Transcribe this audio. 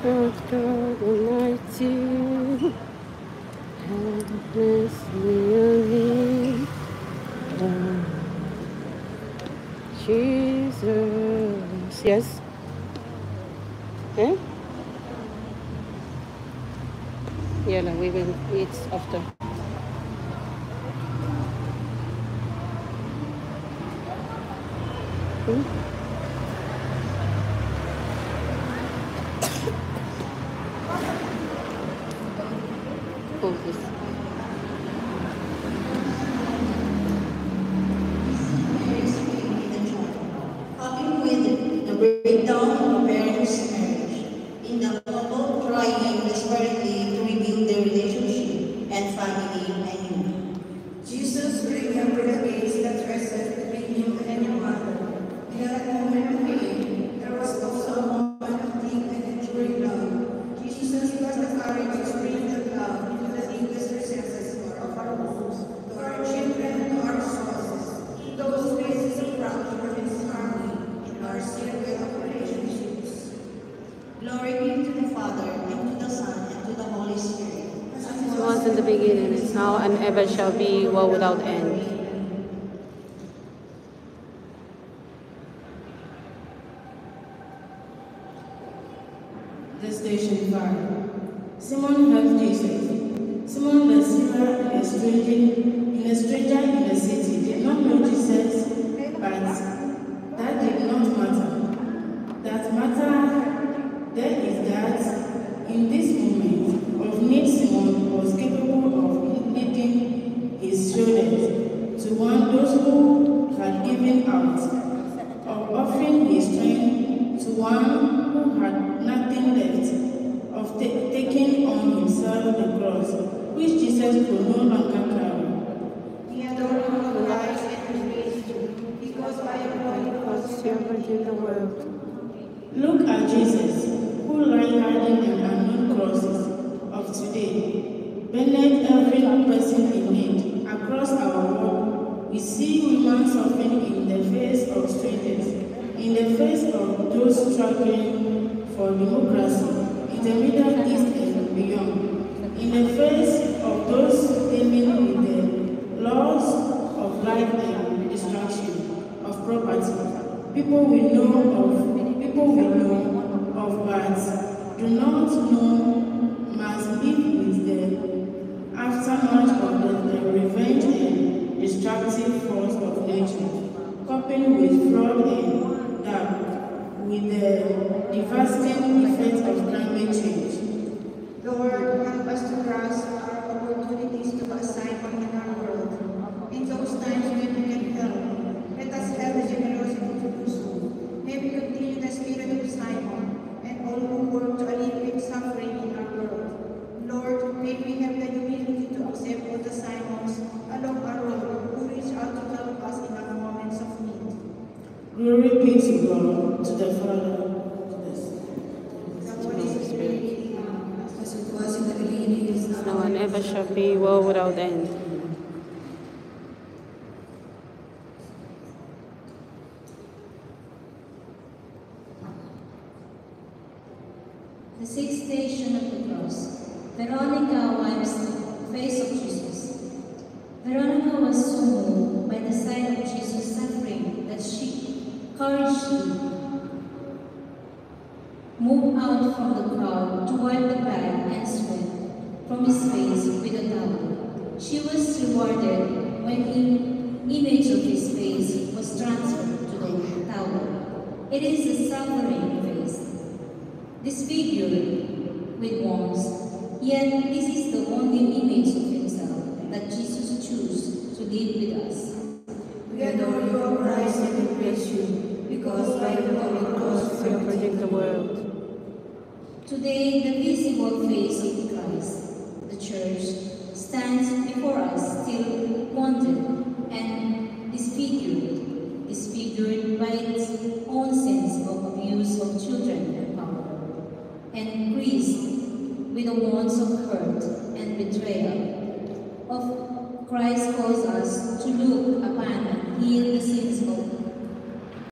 Lord God Almighty, have mercy on me. Jesus. Yes? Eh? Yeah, we will eat after. Oh, this. Helping with the breakdown of a parent's marriage, in the couple trying desperately to rebuild their relationship and family anew. Jesus remembered the days that rested between him and your mother. In that moment of pain, there was also a moment of deep and enduring love. Jesus gave us the courage to bring that love into the deepest recesses of our homes, to our children, to our spouses, in those places of fracture and disharmony in our circle of relationships. Glory be to the Father, and to the Son, and to the Holy Spirit. It was in the beginning, is now, and ever shall be, world without end. The station 5. Simon heard Jesus. Simon the sinner, a stranger in the city, did not know Jesus, but that did not matter. That matter there is that in this moment of need, Simon was capable of lifting his shoulders to one those who had given out, of offering his strength to one who had nothing left, of taking on himself the cross, which Jesus could no longer carry. He adored our Christ and praised you, because by your holy cross you have redeemed the world. Look at Jesus, who lie hiding in unknown crosses of today. Beneath every person in need, across our world, we see women suffering in the face of strangers, in the face of those struggling for democracy, in the Middle East and beyond, in the face of those dealing with the loss of life and destruction of property. People we know of, but do not know, must live with the aftermath of the revenge and destructive force of nature, coping with fraud and doubt, with the devastating effects of climate change. Lord, help us to grasp our opportunities to assign in our world. In those times when we can help, let us have the generosity to do so. May we continue the spirit of Simon and all who work to alleviate suffering in our world. Lord, may we have the humility to accept all the Simons along our road who reach out to help us in our moments of need. Glory be to God, to the Father, to the Son. The Holy Spirit, As it was in the beginning, is now, Now and ever shall be, world without end. The sixth station of the cross. Veronica wipes the face of Jesus. Veronica was so moved by the sight of Jesus' suffering that she courageously moved out from the crowd to wipe the blood and sweat from his face with a towel. She was rewarded when the image of his face was transferred to the towel. It is a suffering face, disfigured with wounds, yet this is the only image of himself that Jesus chose to live with us. we adore you, O Christ, and we praise you, because by your holy cross You have redeemed the world. Today, the visible face of Christ, the Church, stands before us still wounded and disfigured by its own sins of abuse of children and power, and creased with the wounds of hurt and betrayal. Of Christ calls us to look upon and heal the sins of